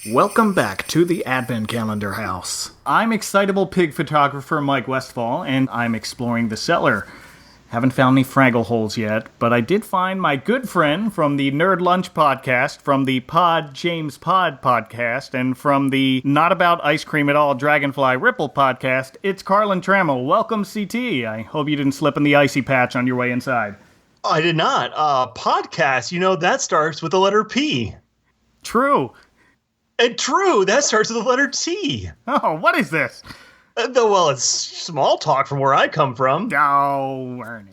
Welcome back to the Advent Calendar House. I'm excitable pig photographer Mike Westfall, and I'm exploring the cellar. Haven't found any Fraggle holes yet, but I did find my good friend from the Nerd Lunch podcast, from the Pod James Pod podcast, and from the Not About Ice Cream at All Dragonfly Ripple podcast. It's Carlin Trammell. Welcome, CT. I hope you didn't slip in the icy patch on your way inside. I did not. Podcast, that starts with the letter P. True. And true, that starts with the letter T. Oh, what is this? Well, it's small talk from where I come from. Oh, Ernie.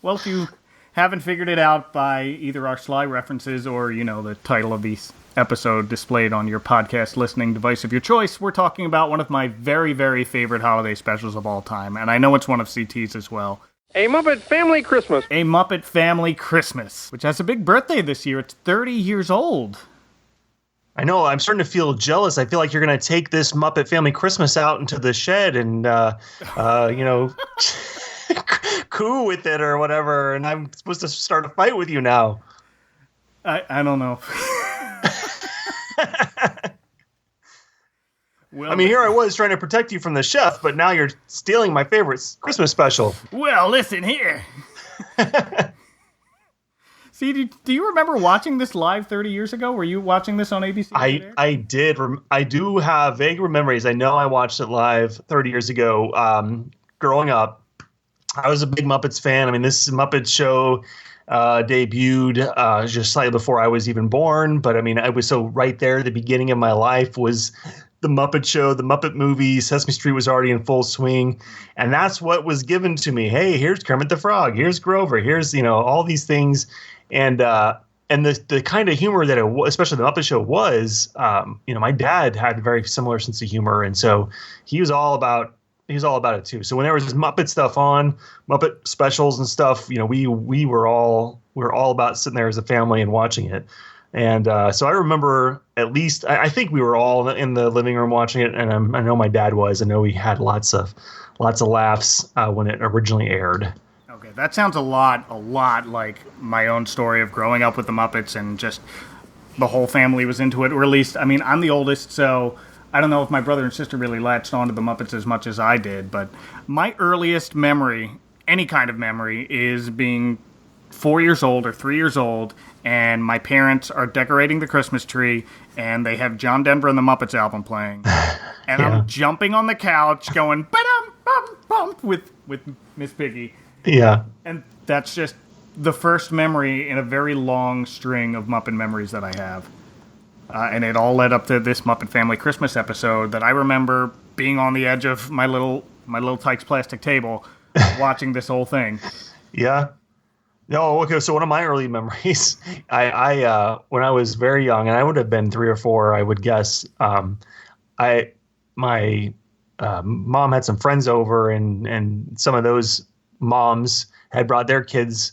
Well, if you haven't figured it out by either our sly references or, the title of the episode displayed on your podcast listening device of your choice, we're talking about one of my very, very favorite holiday specials of all time. And I know it's one of CT's as well. A Muppet Family Christmas. A Muppet Family Christmas, which has a big birthday this year. It's 30 years old. I know, I'm starting to feel jealous. I feel like you're going to take this Muppet Family Christmas out into the shed and, coo with it or whatever, and I'm supposed to start a fight with you now. I don't know. Well, here I was trying to protect you from the chef, but now you're stealing my favorite Christmas special. Well, listen here. See, do you remember watching this live 30 years ago? Were you watching this on ABC? I did. I do have vague memories. I know I watched it live 30 years ago. Growing up, I was a big Muppets fan. This Muppet show debuted just slightly before I was even born. But, I was so right there. The beginning of my life was the Muppet Show, the Muppet movie. Sesame Street was already in full swing. And that's what was given to me. Hey, here's Kermit the Frog. Here's Grover. Here's, all these things. And the kind of humor that especially the Muppet Show was, my dad had a very similar sense of humor. And so he was all about it too. So when there was this Muppet stuff on, Muppet specials and stuff, we were all about sitting there as a family and watching it. And so I remember at least I think we were all in the living room watching it, and I know my dad was. I know we had lots of laughs when it originally aired. Okay, that sounds a lot like my own story of growing up with the Muppets, and just the whole family was into it. Or at least, I'm the oldest, so I don't know if my brother and sister really latched onto the Muppets as much as I did. But my earliest memory, any kind of memory, is being 4 years old or 3 years old, and my parents are decorating the Christmas tree, and they have John Denver and the Muppets album playing. And yeah. I'm jumping on the couch going, ba-dum-bum-bum, with Miss Piggy. Yeah. And that's just the first memory in a very long string of Muppet memories that I have. And it all led up to this Muppet Family Christmas episode that I remember being on the edge of my little Tykes plastic table watching this whole thing. Yeah. No, okay. So one of my early memories, I when I was very young, and I would have been 3 or 4, I would guess. My mom had some friends over, and some of those moms had brought their kids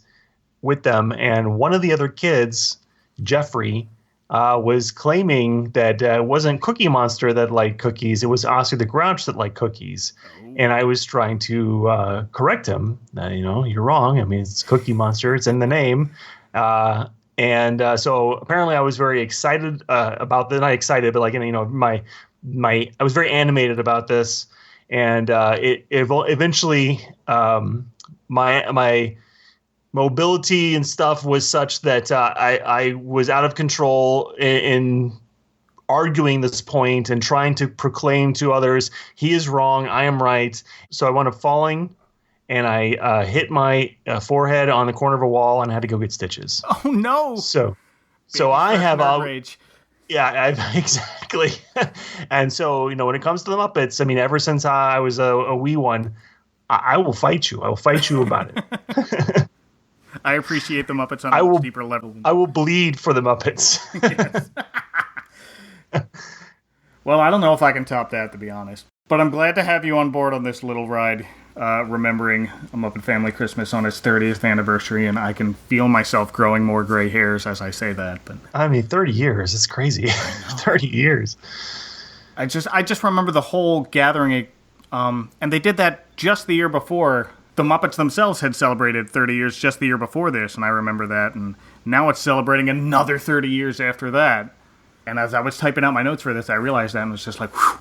with them, and one of the other kids, Jeffrey, was claiming that it wasn't Cookie Monster that liked cookies; it was Oscar the Grouch that liked cookies. And I was trying to correct him. You're wrong. it's Cookie Monster. It's in the name. So apparently I was very excited about that. Not excited, but I was very animated about this. And it eventually my mobility and stuff was such that I was out of control in arguing this point and trying to proclaim to others, he is wrong, I am right. So I wound up falling, and I hit my forehead on the corner of a wall, and I had to go get stitches. Oh no! So I have outrage. Yeah, exactly. And so when it comes to the Muppets, ever since I was a wee one, I will fight you. I will fight you about it. I appreciate the Muppets on a deeper level. I will bleed for the Muppets. Yes. Well, I don't know if I can top that, to be honest. But I'm glad to have you on board on this little ride, remembering a Muppet Family Christmas on its 30th anniversary, and I can feel myself growing more gray hairs as I say that. But 30 years, it's crazy. 30 years. I just remember the whole gathering, and they did that just the year before. The Muppets themselves had celebrated 30 years just the year before this, and I remember that, and Now it's celebrating another 30 years after that. And as I was typing out my notes for this, I realized that and was just like, whew.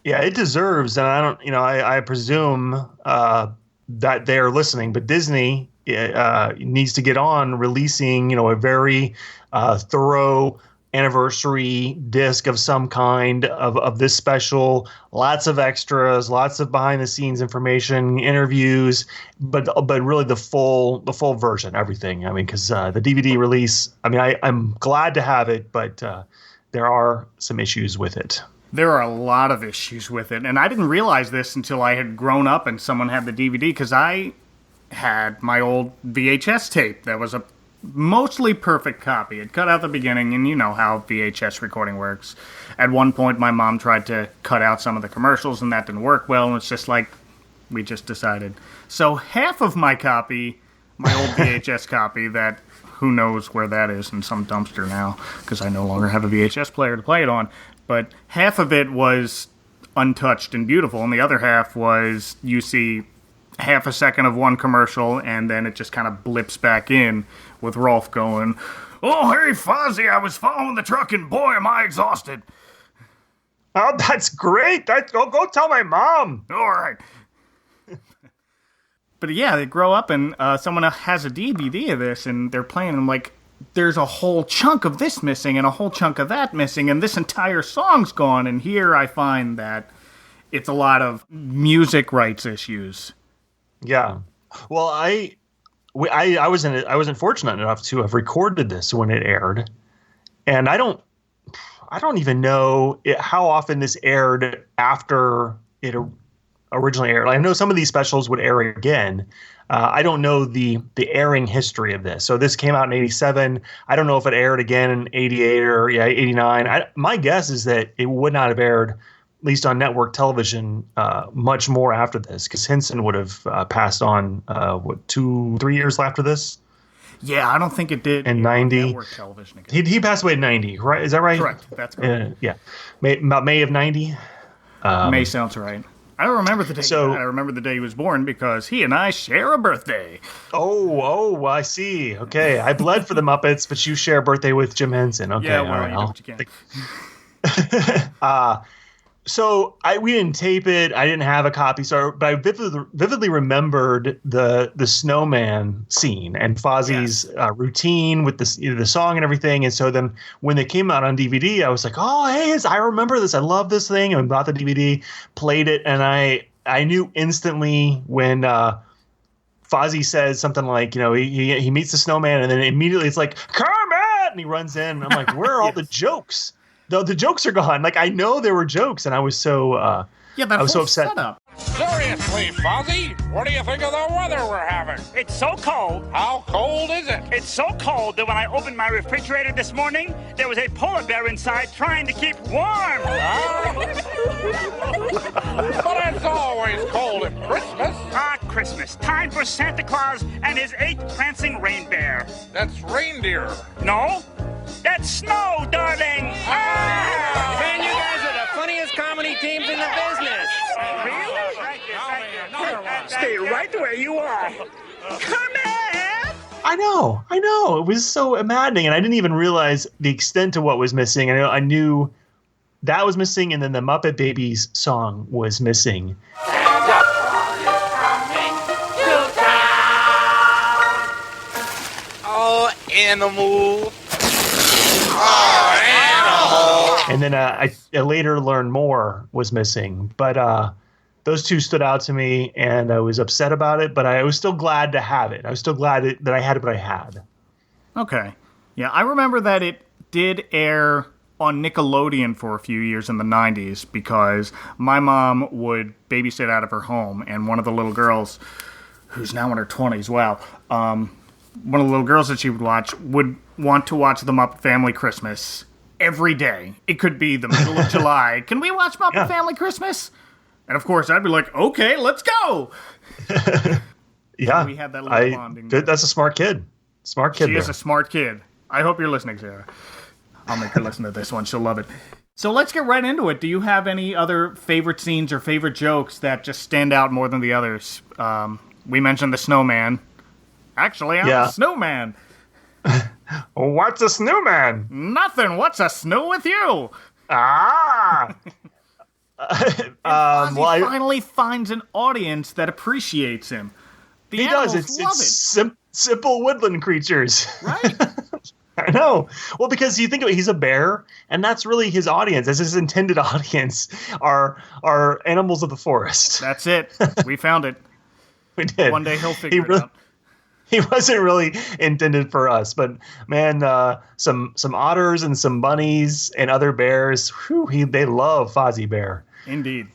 Yeah, it deserves, and I don't, I presume that they're listening, but Disney needs to get on releasing, a very thorough anniversary disc of some kind of this special. Lots of extras, lots of behind the scenes information, interviews, but really the full version, everything. I mean, because the DVD release, I mean, I'm glad to have it, but there are some issues with it. There are a lot of issues with it, and I didn't realize this until I had grown up and someone had the DVD, because I had my old VHS tape that was a mostly perfect copy. It cut out the beginning, and you know how VHS recording works. At one point, my mom tried to cut out some of the commercials, and that didn't work well, and it's just like, we just decided. So half of my copy, my old VHS copy, that who knows where that is in some dumpster now, because I no longer have a VHS player to play it on. But half of it was untouched and beautiful, and the other half was, you see half a second of one commercial, and then it just kind of blips back in with Rolf going, "Oh, hey, Fozzie, I was following the truck, and boy, am I exhausted." Oh, that's great. Go tell my mom. All right. But yeah, they grow up, and someone has a DVD of this, and they're playing, and I'm like, there's a whole chunk of this missing and a whole chunk of that missing, and this entire song's gone. And here I find that it's a lot of music rights issues. Yeah. Well, I wasn't fortunate enough to have recorded this when it aired, and I don't even know how often this aired after it originally aired. I know some of these specials would air again. I don't know the airing history of this. So this came out in 87. I don't know if it aired again in 88 or 89. My guess is that it would not have aired, at least on network television, much more after this, because Henson would have passed on, 2-3 years after this? Yeah, I don't think it did. In 90. Network television again. He passed away in 90, right? Is that right? Correct. That's correct. Yeah. About May of 90? May sounds right. I don't remember the day. I remember the day he was born because he and I share a birthday. Oh, I see. Okay, I bled for the Muppets, but you share a birthday with Jim Henson. Okay, yeah, all right. You know what you can. So we didn't tape it. I didn't have a copy, but I vividly remembered the snowman scene and Fozzie's routine with the song and everything. And so then when they came out on DVD, I was like, oh, hey, I remember this. I love this thing. And bought the DVD, played it, and I knew instantly when Fozzie says something like, he meets the snowman, and then immediately it's like, Kermit! And he runs in. And I'm like, where are all the jokes? The jokes are gone. Like, I know there were jokes, and I was so I was so upset. Setup. Seriously, Fozzie, what do you think of the weather we're having? It's so cold. How cold is it? It's so cold that when I opened my refrigerator this morning, there was a polar bear inside trying to keep warm. But it's always cold at Christmas. Christmas. Time for Santa Claus and his 8 prancing reindeer. That's reindeer. No, that's snow, darling. Man, you guys are the funniest comedy teams in the business. Really? Thank you. Stay right where you are. Come in. I know. It was so maddening, and I didn't even realize the extent of what was missing. I knew that was missing, and then the Muppet Babies song was missing. Animal. And then I later learned more was missing. But those two stood out to me, and I was upset about it, but I was still glad to have it. I was still glad that I had what I had. Okay. Yeah, I remember that it did air on Nickelodeon for a few years in the 90s because my mom would babysit out of her home, and one of the little girls, who's now in her 20s, one of the little girls that she would watch would want to watch The Muppet Family Christmas every day. It could be the middle of July. Can we watch Muppet Family Christmas? And of course, I'd be like, okay, let's go. Yeah. So we had that little bonding. That's a smart kid. Smart kid. She is a smart kid. I hope you're listening, Sarah. I'll make her listen to this one. She'll love it. So let's get right into it. Do you have any other favorite scenes or favorite jokes that just stand out more than the others? We mentioned the snowman. Actually, I'm a snowman. What's a snowman? Nothing. What's a snow with you? Ah. Fozzie finally finds an audience that appreciates him. The he does. animals It's love it. simple woodland creatures. Right. I know. Well, because you think of it, he's a bear, and that's really his audience. That's his intended audience are animals of the forest. That's it. We found it. We did. One day he'll figure it out. He wasn't really intended for us, but man, some otters and some bunnies and other bears, they love Fozzie Bear. Indeed.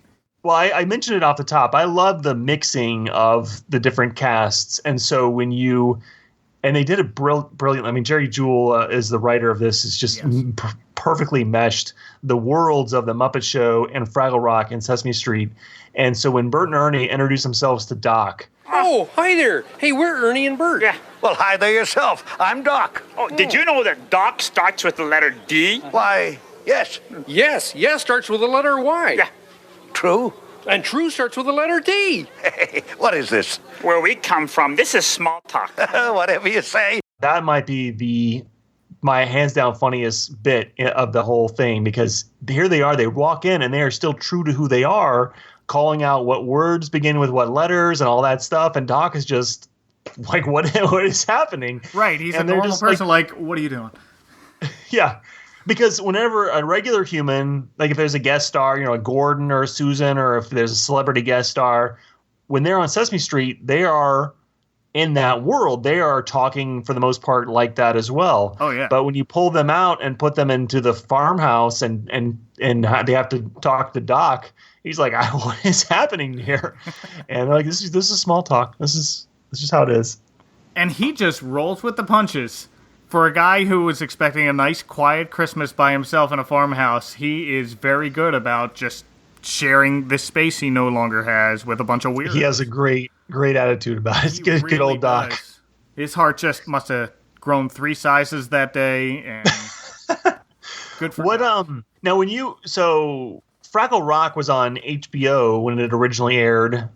Well, I mentioned it off the top. I love the mixing of the different casts, and so and they did it brilliant. I mean, Jerry Jewell is the writer of this. Is just perfectly meshed the worlds of the Muppet Show and Fraggle Rock and Sesame Street. And so when Bert and Ernie introduce themselves to Doc. Oh, hi there. Hey, we're Ernie and Bert. Yeah. Well, hi there yourself. I'm Doc. Oh, did you know that Doc starts with the letter D? Why, yes. Yes starts with the letter Y. Yeah. True. And true starts with the letter D. Hey, what is this? Where we come from, this is small talk. Whatever you say. That might be my hands down funniest bit of the whole thing, because here they are. They walk in and they are still true to who they are, calling out what words begin with what letters and all that stuff. And Doc is just like, what is happening? Right. He's and a normal person. Like, what are you doing? Yeah. Because whenever a regular human, like if there's a guest star, a Gordon or a Susan, or if there's a celebrity guest star, when they're on Sesame Street, they are in that world. They are talking for the most part like that as well. Oh, yeah. But when you pull them out and put them into the farmhouse and they have to talk to Doc, he's like, what is happening here? And like, this is small talk. This is how it is. And he just rolls with the punches. For a guy who was expecting a nice, quiet Christmas by himself in a farmhouse, he is very good about just sharing this space he no longer has with a bunch of weirdos. He has a great attitude about it. It's good old Doc. Does. His heart just must have grown 3 sizes that day, and good for him. Now Fraggle Rock was on HBO when it originally aired,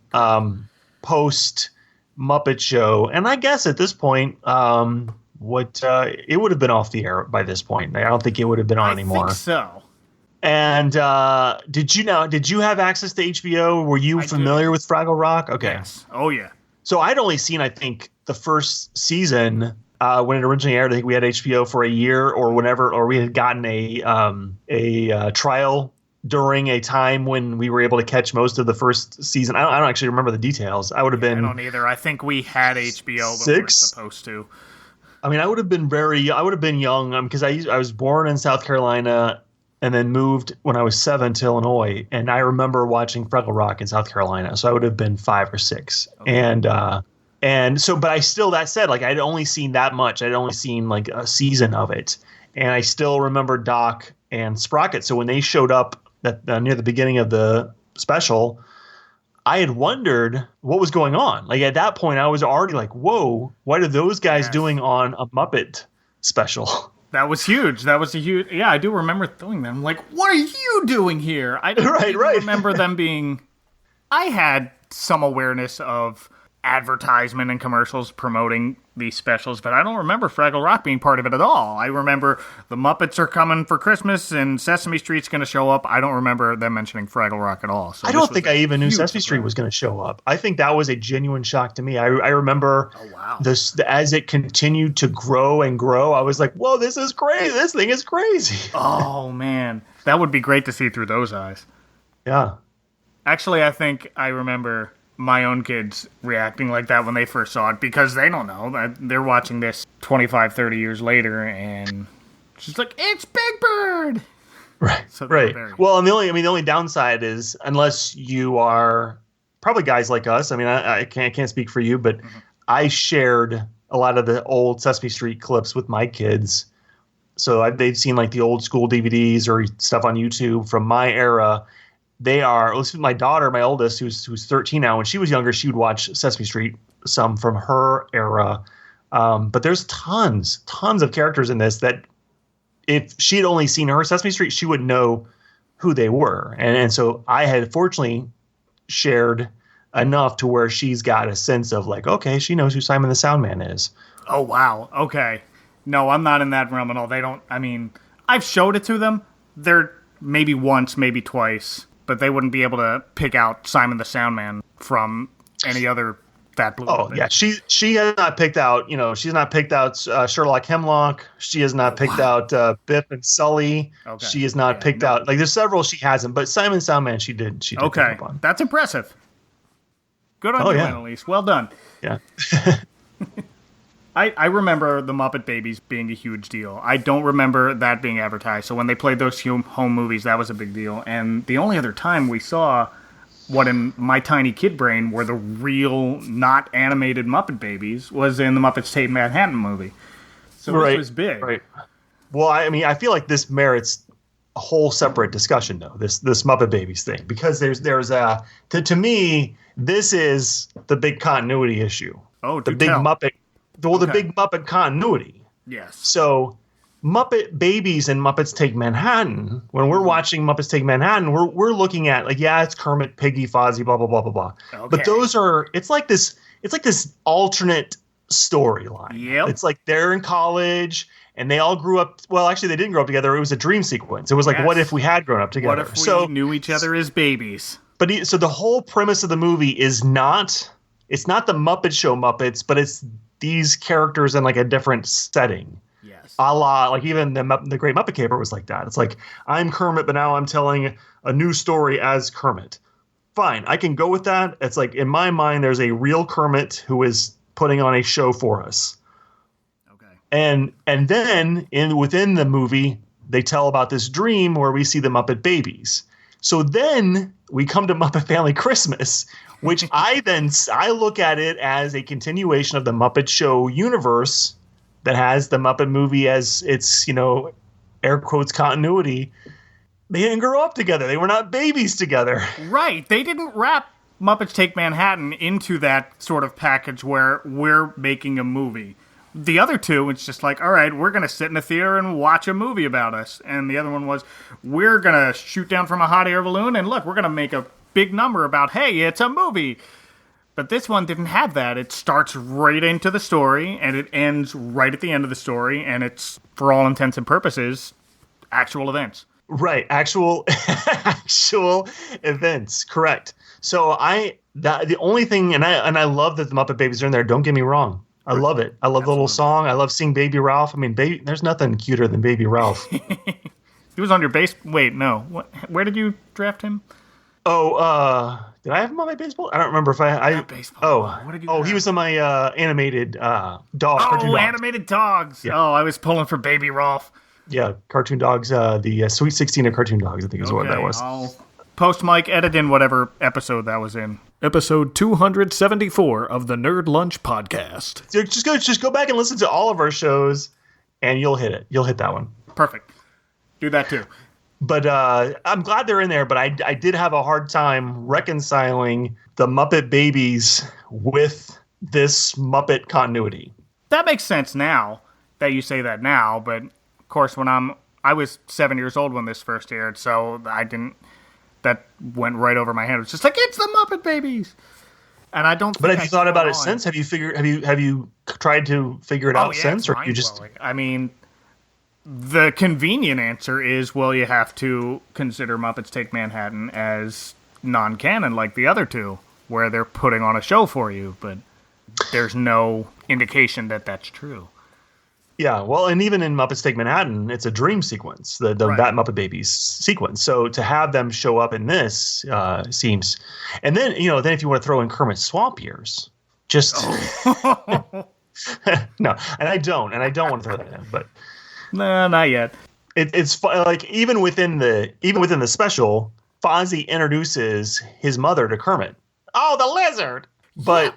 post Muppet Show, and I guess at this point, it would have been off the air by this point. I don't think it would have been on anymore. I think so. And did you have access to HBO? Were you familiar with Fraggle Rock? Okay. Yes. Oh yeah. So I'd only seen, I think, the first season when it originally aired. I think we had HBO for a year or whenever, or we had gotten a trial during a time when we were able to catch most of the first season. I don't actually remember the details. I would have been. I don't either. I think we had HBO, but we were supposed to. I mean, I would have been young because I was born in South Carolina and then moved when I was 7 to Illinois. And I remember watching Fraggle Rock in South Carolina. So I would have been 5 or 6. Okay. But I still, that said, like I'd only seen that much. I'd only seen like a season of it. And I still remember Doc and Sprocket. So when they showed up near the beginning of the special, I had wondered what was going on. Like at that point, I was already like, whoa, what are those guys doing on a Muppet special? That was huge. That was a huge. Yeah, I do remember throwing them. Like, what are you doing here? I don't remember them being. I had some awareness of advertisement and commercials promoting these specials, but I don't remember Fraggle Rock being part of it at all. I remember the Muppets are coming for Christmas and Sesame Street's going to show up. I don't remember them mentioning Fraggle Rock at all. So I don't think I even knew Sesame Street was going to show up. I think that was a genuine shock to me. I remember this as it continued to grow and grow. I was like, whoa, this is crazy. This thing is crazy. Oh, man. That would be great to see through those eyes. Yeah. Actually, I think I remember my own kids reacting like that when they first saw it, because they don't know. They're watching this 25, 30 years later, and she's like, it's Big Bird! Right, so right. Well, and the only downside is, unless you are probably guys like us, I mean, I can't speak for you, but I shared a lot of the old Sesame Street clips with my kids. So they've seen like the old school DVDs or stuff on YouTube from my era. They are, at least with my daughter, my oldest, who's 13 now. When she was younger, she would watch Sesame Street, some from her era. But there's tons of characters in this that if she had only seen her Sesame Street, she would know who they were. And so I had fortunately shared enough to where she's got a sense of like, okay, she knows who Simon the Sound Man is. Oh, wow. Okay. No, I'm not in that realm at all. They don't. I mean, I've showed it to them. They're maybe once, maybe twice, but they wouldn't be able to pick out Simon the Soundman from any other Fat Blue. Oh, yeah. She has not picked out, she's not picked out Sherlock Hemlock. She has not picked out Biff and Sully. Okay. She has not picked out, like, there's several she hasn't, but Simon Soundman she did. She did pick up on. That's impressive. Good on you, Annalise. Well done. Yeah. I remember the Muppet Babies being a huge deal. I don't remember that being advertised. So when they played those home movies, that was a big deal. And the only other time we saw what in my tiny kid brain were the real, not animated Muppet Babies was in the Muppets Take Manhattan movie. So this was big. Right. Well, I mean, I feel like this merits a whole separate discussion, though, this Muppet Babies thing. Because to me, this is the big continuity issue. Oh, the big Muppet. Well, the big Muppet continuity. Yes. So, Muppet Babies and Muppets Take Manhattan, when we're watching Muppets Take Manhattan, we're looking at, like, yeah, it's Kermit, Piggy, Fozzie, blah, blah, blah, blah, blah. Okay. But those are, it's like this alternate storyline. Yep. It's like they're in college and they all grew up. Well, actually, they didn't grow up together. It was a dream sequence. It was like, what if we had grown up together? What if we knew each other as babies? But so the whole premise of the movie is it's not the Muppet Show Muppets, but it's these characters in, like, a different setting. Yes. A la, like, even the Great Muppet Caper was like that. It's like, I'm Kermit, but now I'm telling a new story as Kermit. Fine, I can go with that. It's like, in my mind, there's a real Kermit who is putting on a show for us. Okay. And then within the movie, they tell about this dream where we see the Muppet Babies. So then we come to Muppet Family Christmas, which I look at it as a continuation of the Muppet Show universe that has the Muppet movie as its, air quotes continuity. They didn't grow up together. They were not babies together. Right. They didn't wrap Muppets Take Manhattan into that sort of package where we're making a movie. The other two, it's just like, all right, we're going to sit in a theater and watch a movie about us. And the other one was, we're going to shoot down from a hot air balloon and look, we're going to make a big number about, hey, it's a movie. But this one didn't have that. It starts right into the story and it ends right at the end of the story. And it's, for all intents and purposes, actual events. Right. Actual events. Correct. So the only thing, and I love that the Muppet Babies are in there. Don't get me wrong. I love it. I love the little song. I love seeing Baby Ralph. I mean, there's nothing cuter than Baby Ralph. He was on your base. Wait, no. Where did you draft him? Oh, did I have him on my baseball? I don't remember if I baseball. He was on my animated dog. Oh, animated dogs. Yeah. Oh, I was pulling for Baby Ralph. Yeah, cartoon dogs. The Sweet 16 of cartoon dogs, I think is what that was. I'll post Mike, edit in whatever episode that was in. Episode 274 of the Nerd Lunch Podcast. So just go back and listen to all of our shows, and you'll hit it. You'll hit that one. Perfect. Do that too. But I'm glad they're in there, but I did have a hard time reconciling the Muppet Babies with this Muppet continuity. That makes sense now that you say that now, but of course I was 7 years old when this first aired, so that went right over my head. It was just like, it's the Muppet Babies. And I don't think But have you thought about it since? Have you tried to figure it out since, or you just I mean, the convenient answer is, well, you have to consider Muppets Take Manhattan as non-canon like the other two, where they're putting on a show for you, but there's no indication that that's true. Yeah, well, and even in Muppets Take Manhattan, it's a dream sequence, that Muppet Babies sequence. So to have them show up in this seems, and then then if you want to throw in Kermit's swamp years, just no, and I don't want to throw that in, but. Nah, not yet. It's like even within the special, Fozzie introduces his mother to Kermit. Oh, the lizard! But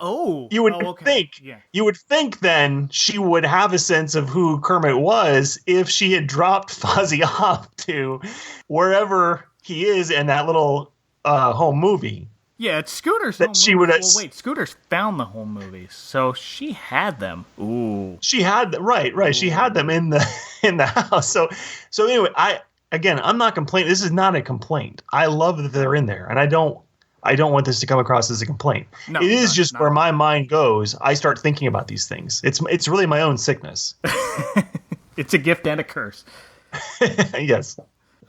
you would think then she would have a sense of who Kermit was if she had dropped Fozzie off to wherever he is in that little home movie. Yeah, it's Scooter's home movies. Well, wait, Scooter's found the home movies, so she had them. Ooh, she had right. Ooh. She had them in the house. So anyway, I'm not complaining. This is not a complaint. I love that they're in there, and I don't I don't want this to come across as a complaint. No, it is just where my mind goes. I start thinking about these things. It's really my own sickness. It's a gift and a curse. Yes.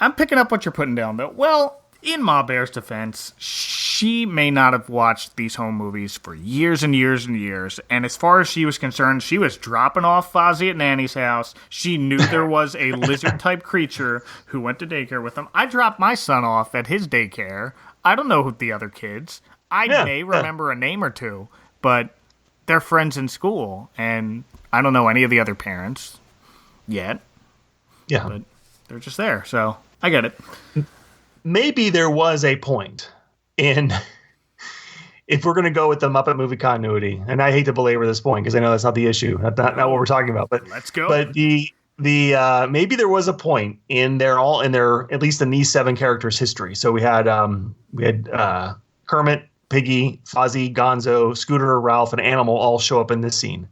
I'm picking up what you're putting down, though. Well, in Ma Bear's defense, she may not have watched these home movies for years and years and years. And as far as she was concerned, she was dropping off Fozzie at Nanny's house. She knew there was a lizard-type creature who went to daycare with him. I dropped my son off at his daycare. I don't know who the other kids. I may remember a name or two, but they're friends in school, and I don't know any of the other parents yet. Yeah. But they're just there, so I get it. Maybe there was a point in, if we're going to go with the Muppet movie continuity, and I hate to belabor this point because I know that's not the issue, not what we're talking about, but let's go. But the maybe there was a point in their at least in these 7 characters' history. So we had Kermit, Piggy, Fozzie, Gonzo, Scooter, Ralph, and Animal all show up in this scene.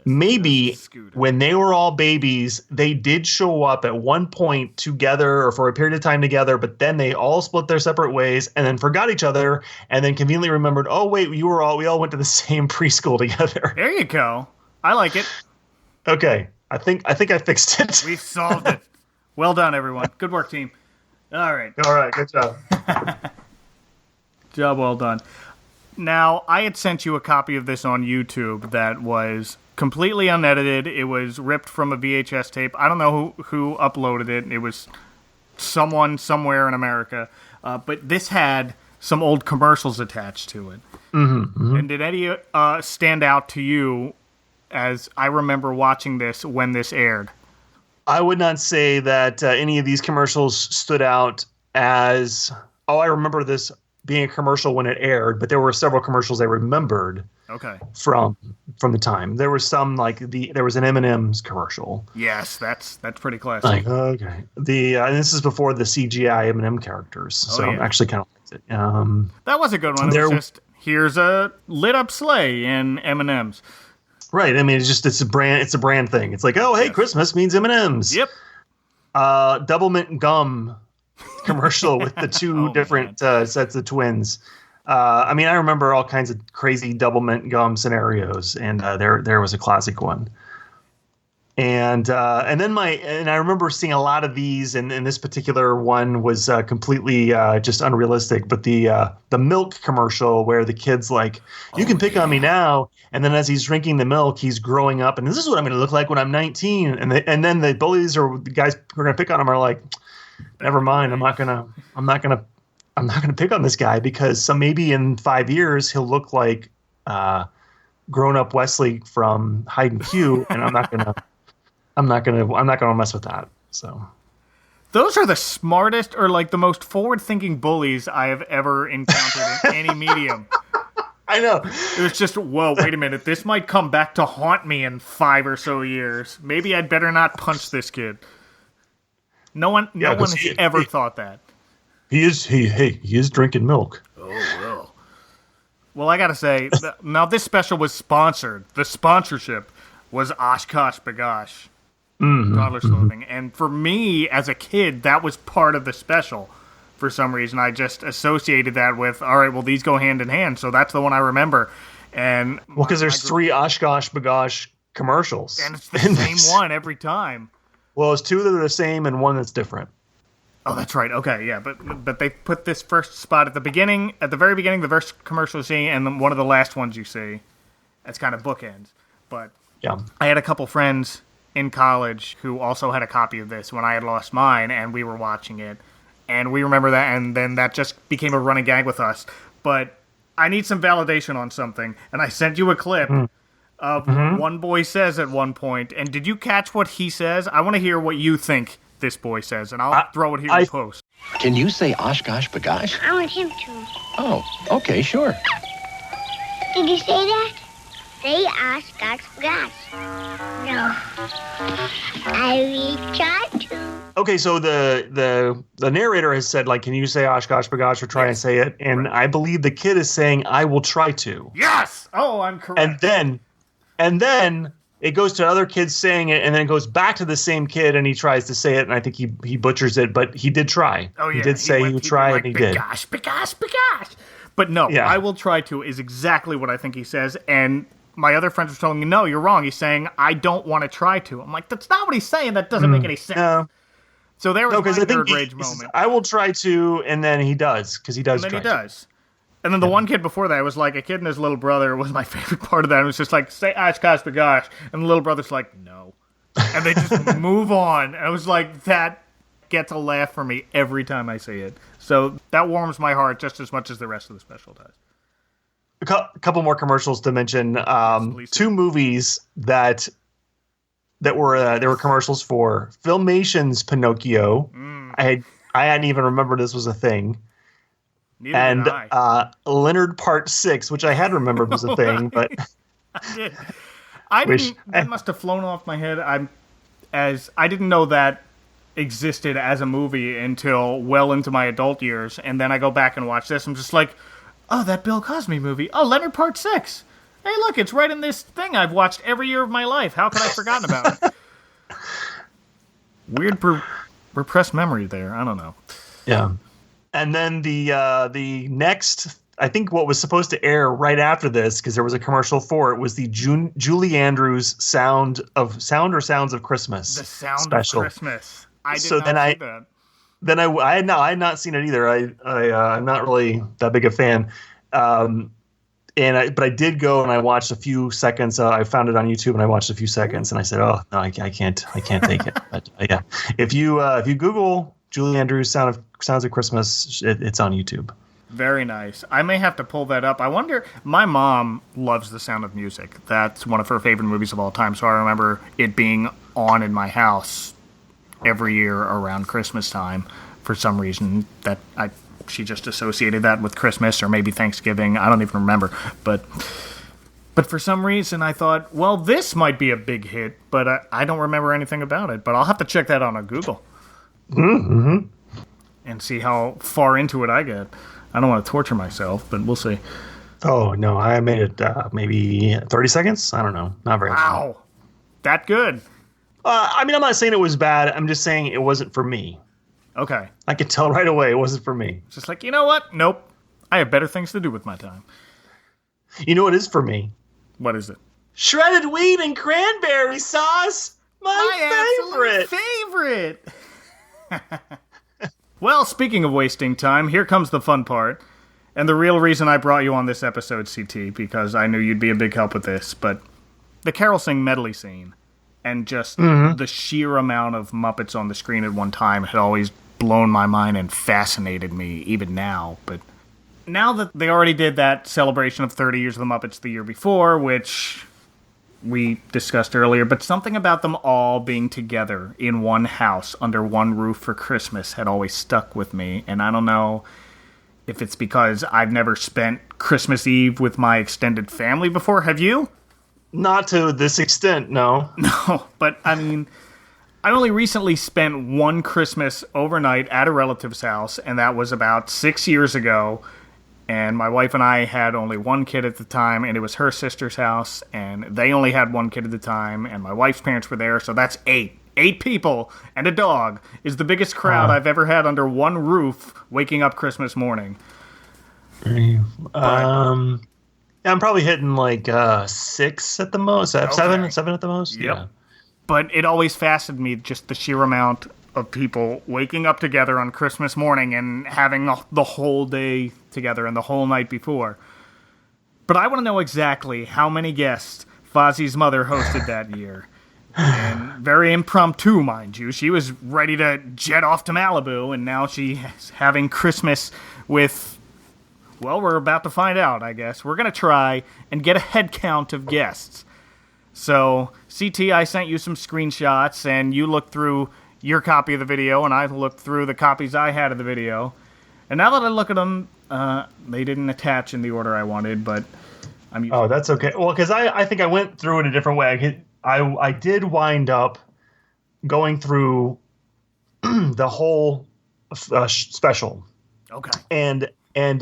Maybe when they were all babies, they did show up at one point together or for a period of time together, but then they all split their separate ways and then forgot each other and then conveniently remembered, oh, wait, we all went to the same preschool together. There you go. I like it. Okay. I think I fixed it. We solved it. Well done, everyone. Good work, team. All right. All right. Good job. Job well done. Now, I had sent you a copy of this on YouTube that was completely unedited. It was ripped from a VHS tape. I don't know who uploaded it. It was someone somewhere in America. But this had some old commercials attached to it. Mm-hmm. And did any stand out to you as I remember watching this when this aired? I would not say that any of these commercials stood out as, I remember this being a commercial when it aired, but there were several commercials I remembered. Okay. From the time. There was some there was an M&M's commercial. Yes, that's pretty classic. Okay. And this is before the CGI M&M characters, so I actually kind of liked it. That was a good one. It was just, here's a lit up sleigh in M&M's. Right. I mean, it's a brand thing. It's like, oh, hey, yes. Christmas means M&M's. Yep. Double mint gum commercial with the two different sets of twins. I mean, I remember all kinds of crazy double mint gum scenarios, and there was a classic one. And then I remember seeing a lot of these, and this particular one was completely just unrealistic. But the milk commercial where the kid's like, "You can pick on me now," and then as he's drinking the milk, he's growing up, and this is what I'm going to look like when I'm 19. And then the bullies or the guys who are going to pick on him are like, "Never mind, I'm not gonna pick on this guy because maybe in 5 years he'll look like grown up Wesley from Hide and Q, and I'm not gonna mess with that." So those are the smartest or like the most forward thinking bullies I have ever encountered in any medium. I know. It was just, whoa, wait a minute, this might come back to haunt me in 5 or so years. Maybe I'd better not punch this kid. No one has ever thought that. He is drinking milk. Oh, well. Well, I gotta say, now this special was sponsored. The sponsorship was Oshkosh Bagosh. Toddler's Clothing. And for me, as a kid, that was part of the special. For some reason, I just associated that with, all right, well, these go hand in hand, so that's the one I remember. And because there's 3 Oshkosh Bagosh commercials. And it's the same one every time. Well, it's 2 that are the same and 1 that's different. Oh, that's right. Okay, yeah, but they put this first spot at the very beginning, the first commercial you see, and then one of the last ones you see. That's kind of bookends. But yeah, I had a couple friends in college who also had a copy of this when I had lost mine, and we were watching it, and we remember that, and then that just became a running gag with us. But I need some validation on something, and I sent you a clip of one boy says at one point, and did you catch what he says? I want to hear what you think this boy says, and I'll throw it here in post. Can you say Oshkosh Bagosh? I want him to. Oh, okay, sure. Did you say that? Say Oshkosh Bagosh. No. I will try to. Okay, so the narrator has said, like, can you say Oshkosh Bagosh or try and say it? And I believe the kid is saying, I will try to. Yes! Oh, I'm correct. And then it goes to other kids saying it, and then it goes back to the same kid, and he tries to say it, and I think he butchers it, but he did try. Oh, yeah. He did say he would try, and he did. Bagosh. But no, Yeah. I will try to is exactly what I think he says. And my other friends were telling me, no, you're wrong. He's saying, I don't want to try to. I'm like, that's not what he's saying. That doesn't make any sense. No. So there was No, because my I think nerd rage moment. I will try to, and then he does, because he does. And then try he does. And then the one kid before that was like, a kid and his little brother was my favorite part of that. It was just like, say Oshkosh Bagosh. And the little brother's like, no. And they just move on. And I was like, that gets a laugh from me every time I see it. So that warms my heart just as much as the rest of the special does. A couple more commercials to mention. please do. Two movies that were commercials for Filmation's Pinocchio. I hadn't even remembered this was a thing. Neither And did I. Leonard Part 6, which I had remembered was a thing, but I didn't. That must have flown off my head. I didn't know that existed as a movie until well into my adult years, and then I go back and watch this. I'm just like, oh, that Bill Cosby movie. Oh, Leonard Part 6. Hey, look, it's right in this thing I've watched every year of my life. How could I have forgotten about it? Weird repressed memory there. I don't know. yeah. And then the next, I think what was supposed to air right after this, because there was a commercial for it, was the Julie Andrews Sounds of Christmas. The Sound special. of Christmas. I did So not then see that. Then I had not seen it either. I'm not really that big a fan. But I did go and I watched a few seconds. I found it on YouTube and I watched a few seconds and I said, oh no, I can't take it. But yeah, if you Google Julie Andrews Sounds of Christmas, it's on YouTube. Very nice. I may have to pull that up. I wonder, my mom loves The Sound of Music. That's one of her favorite movies of all time. So I remember it being on in my house every year around Christmas time for some reason. She just associated that with Christmas or maybe Thanksgiving. I don't even remember. But for some reason I thought, well, this might be a big hit, but I don't remember anything about it. But I'll have to check that out on Google. Mm-hmm. And see how far into it I get. I don't want to torture myself, but we'll see. Oh no, I made it maybe 30 seconds. I don't know, not very. Wow, that good. I mean, I'm not saying it was bad. I'm just saying it wasn't for me. Okay. I could tell right away it wasn't for me. Just like, you know what? Nope. I have better things to do with my time. You know what is for me? What is it? Shredded wheat and cranberry sauce. My favorite. Well, speaking of wasting time, here comes the fun part. And the real reason I brought you on this episode, CT, because I knew you'd be a big help with this, but the Carol Sing medley scene and just the sheer amount of Muppets on the screen at one time had always blown my mind and fascinated me, even now. But now that they already did that celebration of 30 years of the Muppets the year before, which we discussed earlier, but something about them all being together in one house under one roof for Christmas had always stuck with me. And I don't know if it's because I've never spent Christmas Eve with my extended family before. Have you? Not to this extent, no. No, but I mean, I only recently spent one Christmas overnight at a relative's house, and that was about 6 years ago. And my wife and I had only one kid at the time, and it was her sister's house, and they only had one kid at the time, and my wife's parents were there, so that's 8. 8 people and a dog is the biggest crowd I've ever had under one roof waking up Christmas morning. I'm probably hitting like 6 at the most. 7 at the most. Yep. Yeah. But it always fascinated me, just the sheer amount of people waking up together on Christmas morning and having the whole day together and the whole night before. But I want to know exactly how many guests Fozzie's mother hosted that year. And very impromptu, mind you. She was ready to jet off to Malibu, and now she's having Christmas with, well, we're about to find out, I guess. We're going to try and get a head count of guests. So, CT, I sent you some screenshots, and you looked through your copy of the video, and I looked through the copies I had of the video. And now that I look at them, they didn't attach in the order I wanted, but I'm using. Oh, that's okay. Well, because I think I went through it a different way. I did wind up going through the whole special. Okay. And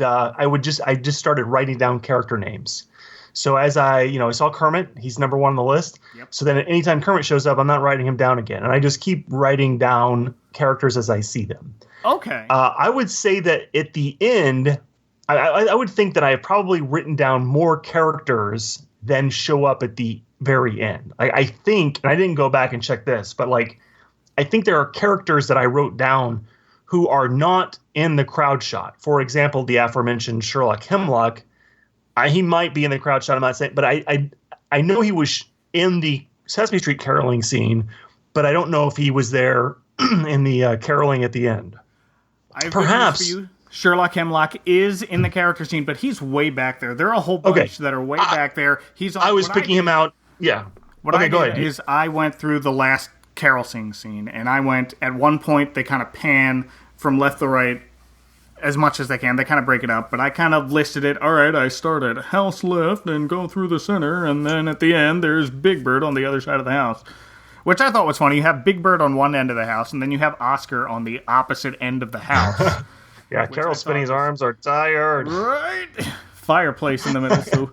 I just started writing down character names. So as I saw Kermit, he's number 1 on the list. Yep. So then anytime Kermit shows up, I'm not writing him down again. And I just keep writing down characters as I see them. Okay. I would say that at the end, I would think that I have probably written down more characters than show up at the very end. I think, and I didn't go back and check this, but like, I think there are characters that I wrote down who are not in the crowd shot. For example, the aforementioned Sherlock Hemlock. He might be in the crowd shot. I'm not saying, but I know he was in the Sesame Street caroling scene, but I don't know if he was there in the caroling at the end. Perhaps. Sherlock Hemlock is in the character scene, but he's way back there. There are a whole bunch that are way back there. I was picking him out. Yeah. What I did is I went through the last carol sing scene, and I went, at one point, they kind of pan from left to right as much as they can. They kind of break it up, but I kind of listed it. All right, I start at house left and go through the center, and then at the end, there's Big Bird on the other side of the house, which I thought was funny. You have Big Bird on one end of the house, and then you have Oscar on the opposite end of the house. Yeah, Carol Spinney's arms are tired. Right. Fireplace in the middle, so...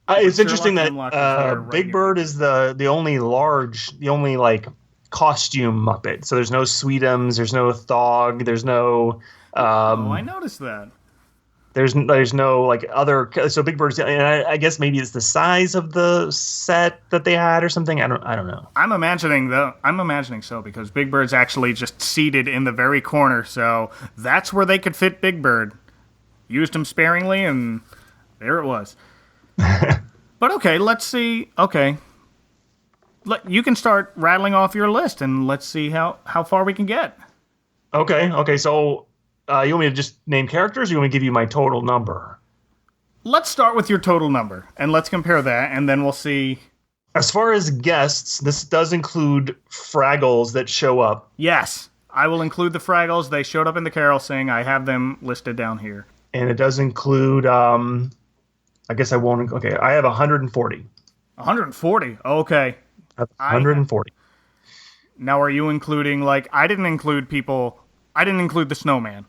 it's interesting that Big Bird is the only like costume Muppet. So there's no Sweetums, there's no Thog, there's no. I noticed that. There's no like other. So Big Bird's, and I guess maybe it's the size of the set that they had or something. I don't know. I'm imagining so, because Big Bird's actually just seated in the very corner, so that's where they could fit Big Bird. Used him sparingly, and there it was. But okay, let's see. Okay. You can start rattling off your list, and let's see how far we can get. Okay, so you want me to just name characters, or you want me to give you my total number? Let's start with your total number, and let's compare that, and then we'll see. As far as guests, this does include Fraggles that show up. Yes, I will include the Fraggles. They showed up in the carol sing. I have them listed down here. And it does include... I guess I won't. Okay, I have 140. 140. Okay. 140. Now, are you including, like, I didn't include the snowman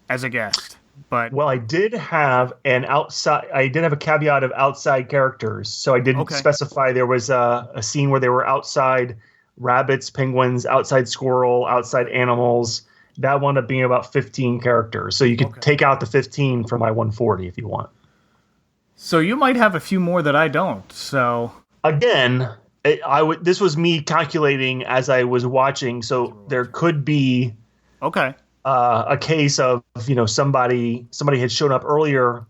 as a guest, but... Well, I did have a caveat of outside characters, so I didn't specify. There was a scene where they were outside rabbits, penguins, outside squirrel, outside animals. That wound up being about 15 characters, so you could take out the 15 from my 140 if you want. So you might have a few more that I don't. So again, this was me calculating as I was watching. So there could be a case of somebody had shown up earlier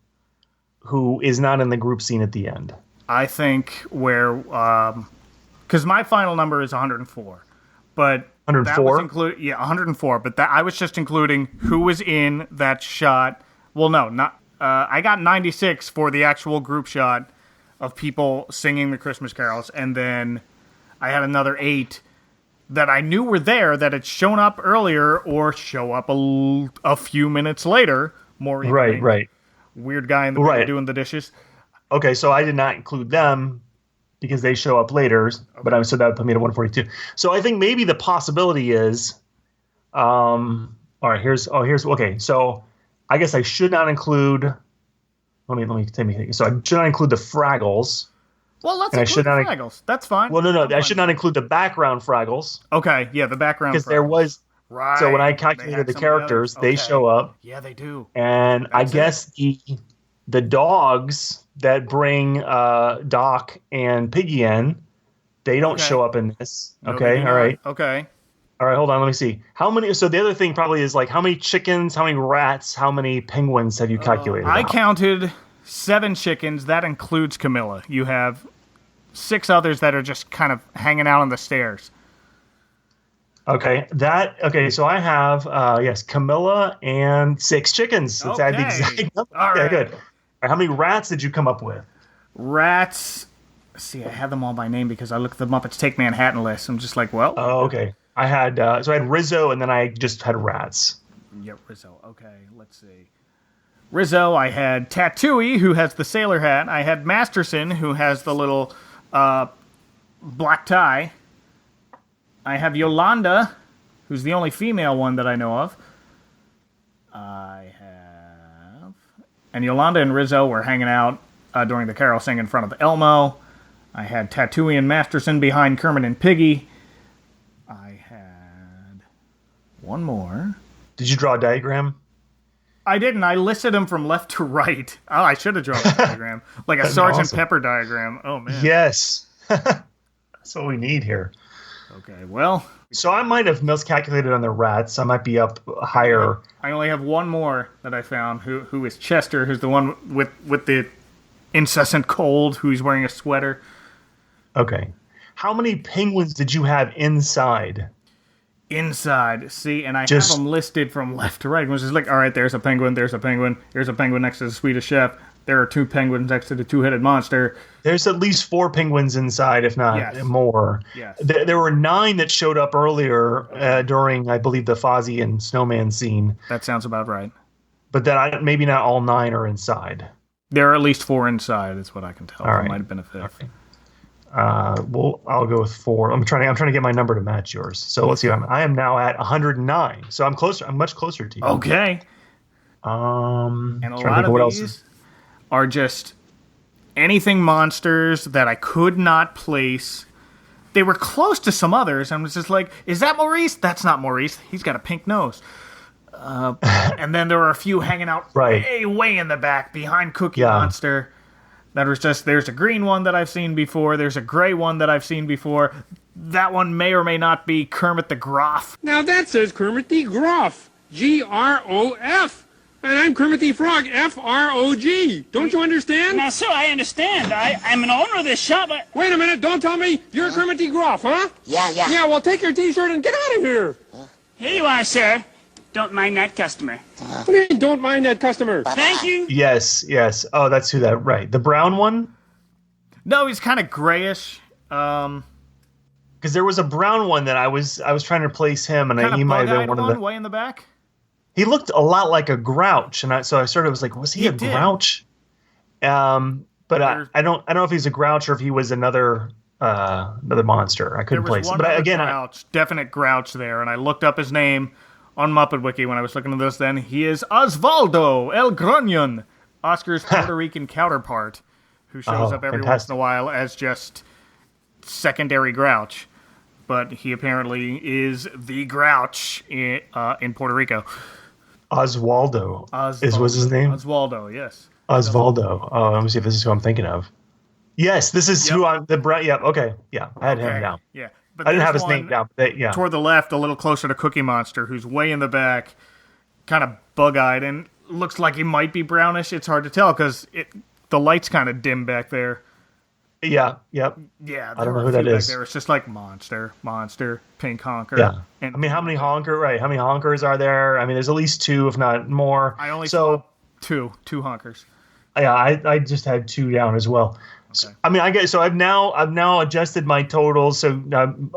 who is not in the group scene at the end. I think because my final number is 104, but 104. 104. But I was just including who was in that shot. Well, no, not. I got 96 for the actual group shot of people singing the Christmas carols, and then I had another 8 that I knew were there that had shown up earlier or show up a few minutes later. More right. Weird guy in the middle doing the dishes. Okay, so I did not include them because they show up later, but so that would put me to 142. So I think maybe the possibility is, all right. Here's okay. So. I guess I should not include. Let me think. So I should not include the Fraggles. Well, let's include the Fraggles. That's fine. Well, no. I should not include the background Fraggles. Okay, yeah, the background. Because there was. Right. So when I calculated the characters, they show up. Yeah, they do. And I guess the dogs that bring Doc and Piggy in, they don't show up in this. Okay, all right. Okay. All right, hold on. Let me see. How many? So the other thing probably is like how many chickens, how many rats, how many penguins have you calculated? I counted 7 chickens. That includes Camilla. You have 6 others that are just kind of hanging out on the stairs. Okay, so I have Camilla and 6 chickens. Let's add the exact number. All right. Good. All right, how many rats did you come up with? Rats. See, I have them all by name because I looked at the Muppets Take Manhattan list. I'm just like, well. Oh, okay. I had I had Rizzo, and then I just had rats. Yep, Rizzo. Okay, let's see. Rizzo, I had Tatooey, who has the sailor hat. I had Masterson, who has the little black tie. I have Yolanda, who's the only female one that I know of. And Yolanda and Rizzo were hanging out during the carol sing in front of Elmo. I had Tatooey and Masterson behind Kermit and Piggy. I had one more. Did you draw a diagram? I didn't. I listed them from left to right. Oh, I should have drawn a diagram. Like a Sergeant Pepper diagram. Oh, man. Yes. That's what we need here. Okay, well. So I might have miscalculated on the rats. I might be up higher. I only have one more that I found, who is Chester, who's the one with the incessant cold, who's wearing a sweater. Okay. How many penguins did you have inside? Inside. See, and I have them listed from left to right. It was just like, all right, there's a penguin, there's a penguin, there's a penguin next to the Swedish chef. There are 2 penguins next to the 2-headed monster. There's at least 4 penguins inside, if not more. Yes. There were 9 that showed up earlier during, I believe, the Fozzie and Snowman scene. That sounds about right. But then maybe not all 9 are inside. There are at least 4 inside, is what I can tell. All right. There might have been a 5th. Okay. Well, I'll go with 4. I'm trying to get my number to match yours. So let's see. I am now at 109. So I'm closer. I'm much closer to you. Okay. And a lot of these are just anything monsters that I could not place. They were close to some others. I was just like, is that Maurice? That's not Maurice. He's got a pink nose. And then there were a few hanging out way in the back behind Cookie Monster. That was just, there's a green one that I've seen before. There's a gray one that I've seen before. That one may or may not be Kermit the Groff. Now that says Kermit the Groff. Groff. And I'm Kermit the Frog. Frog. Don't you understand? Now, sir, I understand. I'm an owner of this shop. Wait a minute. Don't tell me you're Kermit the Groff, huh? Yeah. Yeah, well, take your T-shirt and get out of here. Here you are, sir. Don't mind that customer. What do you mean, don't mind that customer? Thank you. Yes. Oh, that's who that, right. The brown one? No, he's kind of grayish. Because there was a brown one that I was trying to place him, and he might have been one of the way in the back. He looked a lot like a Grouch, and so I sort of was like, was he a Grouch? But I don't know if he's a Grouch or if he was another monster. I couldn't place. But again, definite Grouch there, and I looked up his name on Muppet Wiki when I was looking at this. Then he is Osvaldo El Grunion, Oscar's Puerto Rican counterpart, who shows up every once in a while as just secondary Grouch. But he apparently is the Grouch in Puerto Rico. Oswaldo was his name? Oswaldo, yes. Osvaldo. Oh, let me see if this is who I'm thinking of. Yes, this is who I'm... okay. Yeah, I had him down. Yeah. But I didn't have his name down. Toward the left, a little closer to Cookie Monster, who's way in the back, kind of bug-eyed, and looks like he might be brownish. It's hard to tell because the light's kind of dim back there. Yeah, yep. Yeah, I don't know who that is. There. It's just like monster, pink honker. Yeah. And, I mean, how many honkers are there? I mean, there's at least 2, if not more. I only saw two honkers. Yeah, I just had 2 down as well. Okay. So, I mean, I've now adjusted my totals. So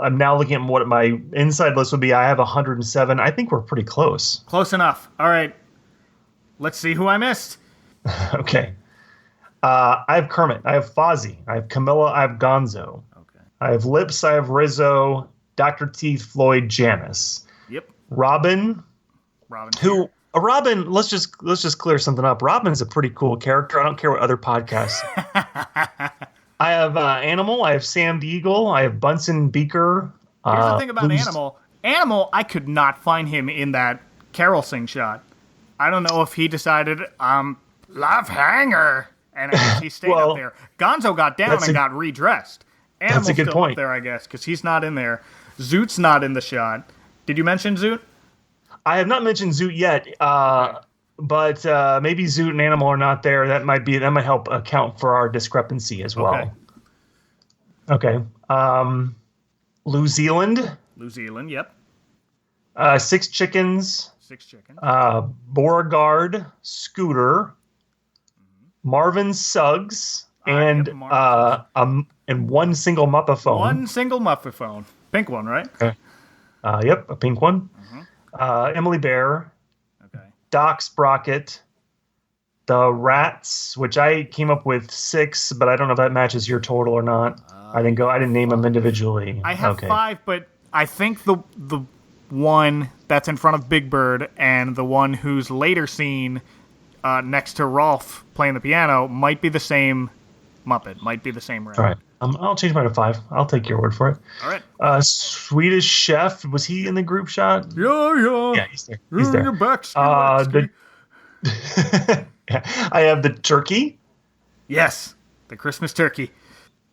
I'm now looking at what my inside list would be. I have 107. I think we're pretty close. Close enough. All right. Let's see who I missed. Okay. I have Kermit. I have Fozzie. I have Camilla. I have Gonzo. Okay. I have Lips. I have Rizzo. Dr. Teeth. Floyd. Janice. Yep. Robin. Who? Robin. Let's just clear something up. Robin's a pretty cool character. I don't care what other podcasts. I have Animal. I have Sam the Eagle. I have Bunsen Beaker. Here's the thing about Animal. Animal, I could not find him in that Carol Sing shot. I don't know if he decided, love hanger. And I guess he stayed up there. Gonzo got down and got redressed. Animal's that's a good still point. Up there, I guess, because he's not in there. Zoot's not in the shot. Did you mention Zoot? I have not mentioned Zoot yet, but maybe Zoot and Animal are not there. That might help account for our discrepancy as well. Okay. New Zealand. New Zealand, yep. 6 chickens. 6 chickens. Beauregard, Scooter. Marvin Suggs, and one single Muppaphone. One single Muppaphone. Pink one, right? Okay. Yep, a pink one. Emily Bear. Okay. Doc Sprocket. The Rats, which I came up with 6, but I don't know if that matches your total or not. I didn't name them individually. I have 5, but I think the one that's in front of Big Bird and the one who's later seen next to Rolf playing the piano might be the same Muppet, might be the same rat. All right. I'll change mine to 5. I'll take your word for it. All right. Swedish Chef, was he in the group shot? Yeah. Yeah, he's there. He's there. Your back, I have the turkey. Yes, the Christmas turkey.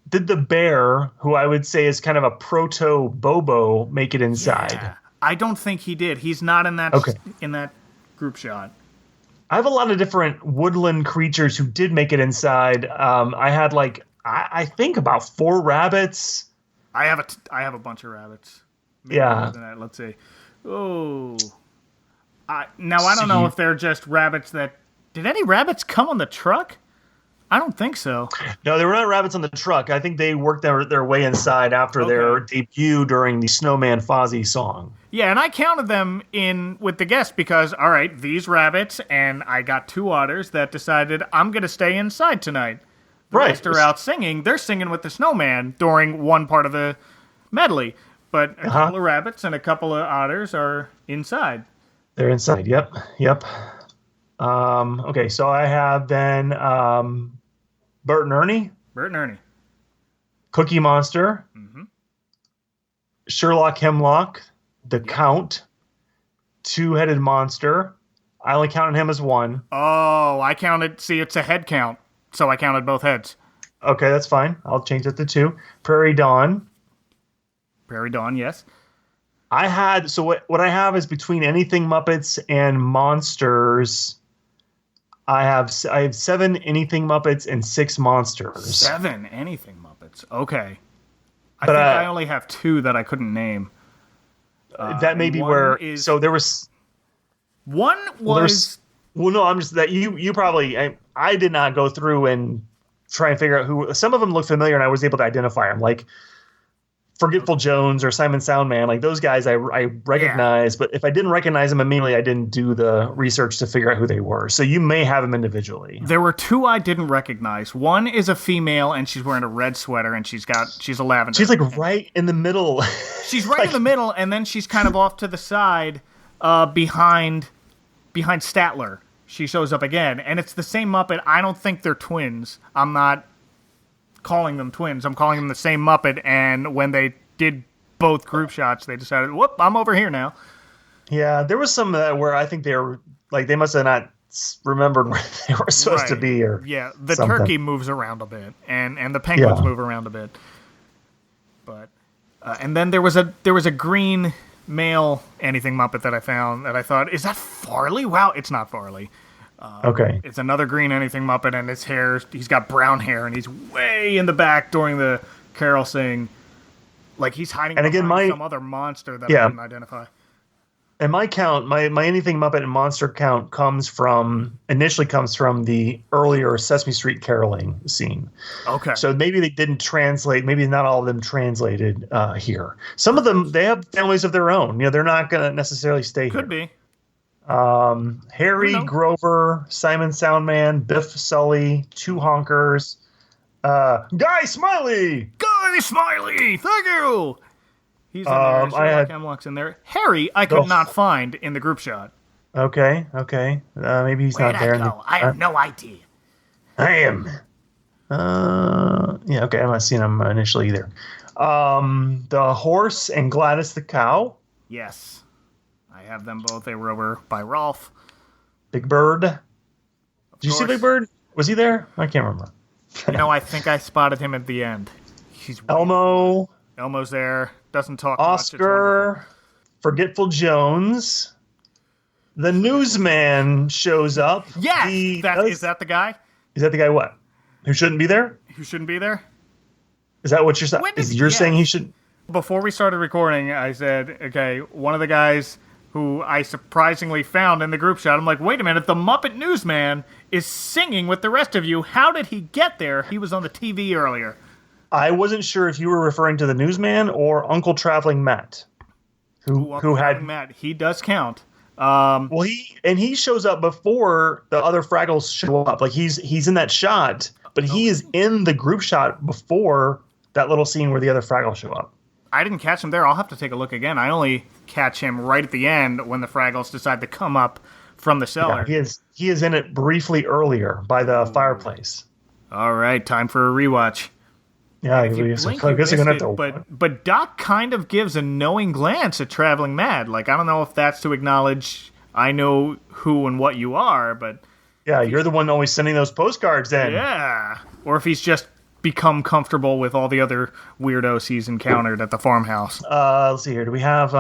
Did the bear, who I would say is kind of a proto Bobo, make it inside? Yeah. I don't think he did. He's not in that in that group shot. I have a lot of different woodland creatures who did make it inside. I had I think about 4 rabbits. I have a bunch of rabbits. Maybe more than that. Let's see. Oh, I don't know if they're just rabbits that. Did any rabbits come on the truck? I don't think so. No, they were not rabbits on the truck. I think they worked their way inside after their debut during the Snowman Fozzie song. Yeah, and I counted them in with the guests because, all right, these rabbits, and I got 2 otters that decided I'm going to stay inside tonight. The rest are out singing. They're singing with the snowman during one part of the medley. But a couple of rabbits and a couple of otters are inside. They're inside, yep. Okay, so I have then Bert and Ernie. Cookie Monster. Mm-hmm. Sherlock Hemlock. The Count. Two-Headed Monster. I only counted him as 1. Oh, I counted. See, it's a head count. So I counted both heads. Okay, that's fine. I'll change it to 2. Prairie Dawn. Yes. I had, so what I have is between Anything Muppets and Monsters. I have 7 Anything Muppets and 6 Monsters. 7 Anything Muppets. Okay. I think I only have 2 that I couldn't name. That may be where. So there was. One was. Well, no, I'm just that you probably. I did not go through and try and figure out who. Some of them look familiar, and I was able to identify them, like Forgetful Jones or Simon Soundman. Like those guys, I recognize. But if I didn't recognize them immediately, I didn't do the research to figure out who they were. So you may have them individually. There were 2 I didn't recognize. One is a female, and she's wearing a red sweater, and she's a lavender. She's like right in the middle. She's right in the middle, and then she's kind of off to the side, behind Statler. She shows up again, and it's the same Muppet. I don't think they're twins. I'm not calling them twins. I'm calling them the same Muppet, and when they did both group shots, they decided, whoop, I'm over here now. Yeah, there was some where I think they were, like, they must have not remembered where they were supposed to be. Or the something. turkey moves around a bit, and the penguins move around a bit. But and then there was a green male Anything Muppet that I found that I thought, is that Farley? Wow, it's not Farley. Okay. It's another green Anything Muppet, and his hair, he's got brown hair, and he's way in the back during the carol sing. Like he's hiding behind some other monster that I couldn't identify. And my count, my Anything Muppet and Monster count initially comes from the earlier Sesame Street caroling scene. Okay. So maybe they didn't translate, maybe not all of them translated here. Some of them, they have families of their own. You know, they're not going to necessarily stay Could here. be. Harry, Grover, Simon Soundman, Biff Sully, 2 Honkers, Guy Smiley! Guy Smiley! Thank you! He's in there. Sherlock Hemlock's in there. Harry, I could not find in the group shot. Okay. Maybe he's not there. I have no idea. I am. Okay, I'm not seeing him initially either. The Horse and Gladys the Cow. Yes. I have them both. They were over by Rolf. Big Bird. Did you see Big Bird? Was he there? I can't remember. I think I spotted him at the end. Elmo. Elmo's there. Doesn't talk Oscar. much. Forgetful Jones. The Newsman shows up. Yes! Is that the guy? Is that the guy what? Who shouldn't be there? Who shouldn't be there? Is that what you're saying? You're saying he should... Before we started recording, I said, okay, one of the guys who I surprisingly found in the group shot, I'm like, wait a minute, the Muppet Newsman is singing with the rest of you. How did he get there? He was on the TV earlier. I wasn't sure if you were referring to the Newsman or Uncle Traveling Matt. Who had Matt. He does count. Well, he shows up before the other Fraggles show up. Like he's in that shot, but he is in the group shot before that little scene where the other Fraggles show up. I didn't catch him there. I'll have to take a look again. I only catch him right at the end when the Fraggles decide to come up from the cellar. Yeah, he is in it briefly earlier by the fireplace. All right, time for a rewatch. Yeah, I guess I'm going to have to. But Doc kind of gives a knowing glance at Traveling Mad. Like, I don't know if that's to acknowledge I know who and what you are, but... Yeah, you're the one always sending those postcards then. Yeah. Or if he's just become comfortable with all the other weirdos he's encountered at the farmhouse. Let's see here. Do we have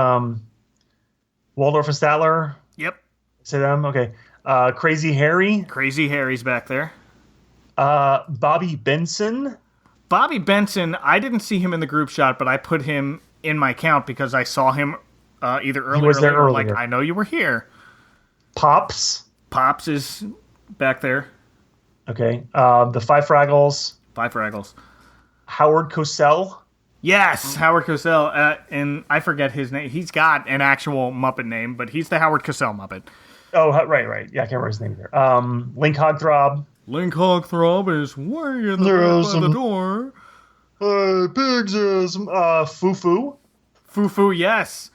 Waldorf and Statler? Yep. Say them? Okay. Crazy Harry? Crazy Harry's back there. Bobby Benson? Bobby Benson, I didn't see him in the group shot, but I put him in my count because I saw him either earlier or later. Like, I know you were here. Pops? Pops is back there. Okay. The Five Fraggles? Five Fraggles. Howard Cosell? Yes, Howard Cosell. And I forget his name. He's got an actual Muppet name, but he's the Howard Cosell Muppet. Oh, right. Yeah, I can't remember his name there. Link Hogthrob? Link Hogthrob is way in the door. Pigs, Fufu. Fufu, yes.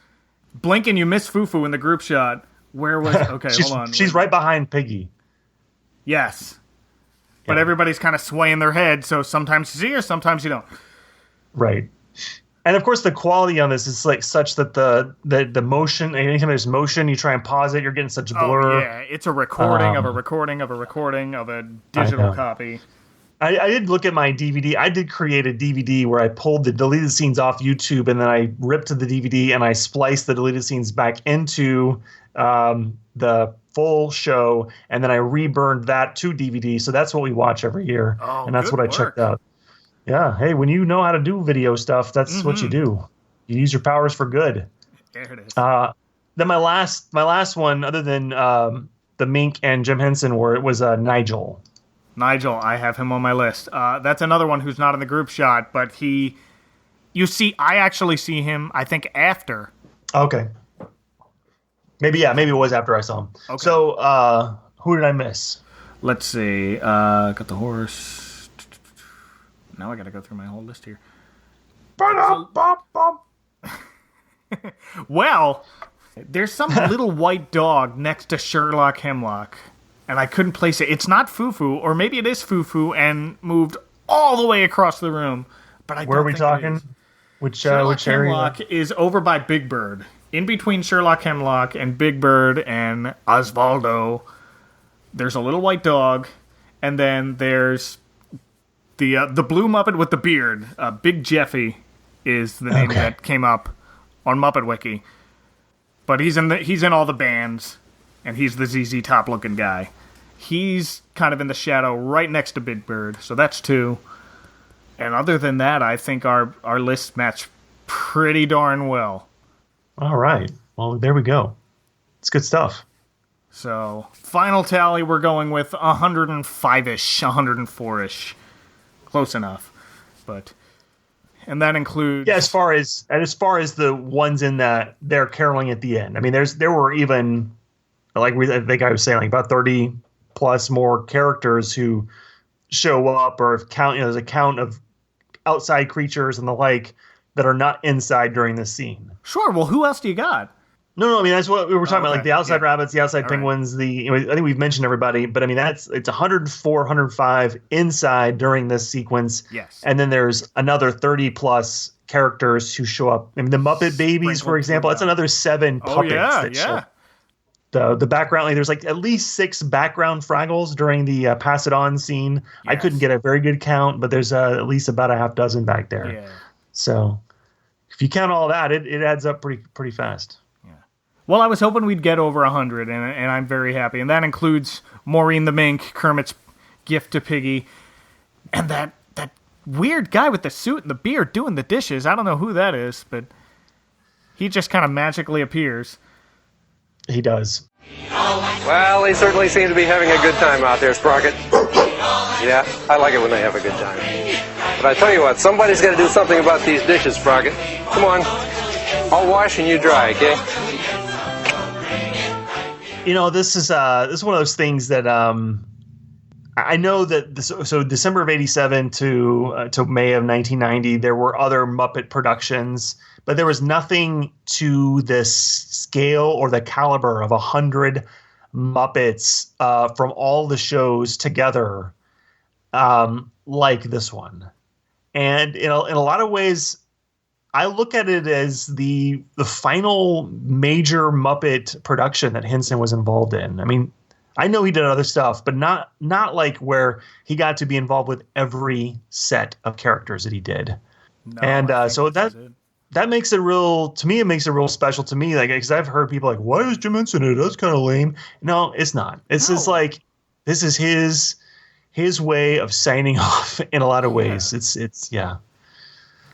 Blink and you miss Fufu in the group shot. Where was... Okay, hold on. She's right behind Piggy. Yes. But everybody's kind of swaying their head, so sometimes you see her, sometimes you don't. Right. And of course, the quality on this is like such that the motion, anytime there's motion, you try and pause it, you're getting such blur. Oh, yeah. It's a recording of a recording of a recording of a digital copy. I did look at my DVD. I did create a DVD where I pulled the deleted scenes off YouTube, and then I ripped the DVD and I spliced the deleted scenes back into the full show, and then I reburned that to DVD. So that's what we watch every year, and that's what I checked out. Yeah, hey, when you know how to do video stuff, that's what you do. You use your powers for good. There it is. Then my last one, other than the Mink and Jim Henson, was Nigel. Nigel, I have him on my list. That's another one who's not in the group shot, but I actually see him, I think, after. Okay. Maybe it was after I saw him. Okay. So, who did I miss? Let's see. Got the horse. Now I got to go through my whole list here. Well, there's some little white dog next to Sherlock Hemlock, and I couldn't place it. It's not Fufu, or maybe it is Fufu and moved all the way across the room. But where are we talking? Which area? Hemlock is over by Big Bird. In between Sherlock Hemlock and Big Bird and Osvaldo, there's a little white dog, and then there's the blue Muppet with the beard. Big Jeffy is the name that came up on Muppet Wiki. But he's in all the bands, and he's the ZZ Top looking guy. He's kind of in the shadow right next to Big Bird, so that's two. And other than that, I think our lists match pretty darn well. All right. Well, there we go. It's good stuff. So, final tally, we're going with 105-ish, 104-ish. Close enough. And that includes... Yeah, as far as the ones in that they're caroling at the end. I mean, there were even, I think I was saying, like about 30 plus more characters who show up, or there's a count of outside creatures and the like that are not inside during this scene. Sure. Well, who else do you got? No, I mean, that's what we were talking about, like the outside rabbits, the outside penguins, I think we've mentioned everybody, but I mean, it's 104, 105 inside during this sequence. Yes. And then there's another 30 plus characters who show up. I mean, the Muppet Babies, for example, that's another 7 puppets show up. The background, like there's like at least 6 background Fraggles during the Pass It On scene. Yes. I couldn't get a very good count, but there's at least about a half dozen back there. Yeah. So if you count all that, it adds up pretty fast. Well, I was hoping we'd get over 100, and I'm very happy. And that includes Maureen the Mink, Kermit's gift to Piggy, and that weird guy with the suit and the beard doing the dishes. I don't know who that is, but he just kind of magically appears. He does. Well, they certainly seem to be having a good time out there, Sprocket. Yeah, I like it when they have a good time. But I tell you what, somebody's got to do something about these dishes, Sprocket. Come on. I'll wash and you dry, okay? You know, this is one of those things that I know that so December of '87 to May of 1990, there were other Muppet productions, but there was nothing to this scale or the caliber of 100 Muppets from all the shows together like this one. And in a lot of ways, I look at it as the final major Muppet production that Henson was involved in. I mean, I know he did other stuff, but not like where he got to be involved with every set of characters that he did. No, And so that makes it real, to me, it makes it real special to me. Like, because I've heard people like, why is Jim Henson in it? That's kind of lame. No, it's not. It's just like, this is his way of signing off in a lot of ways. It's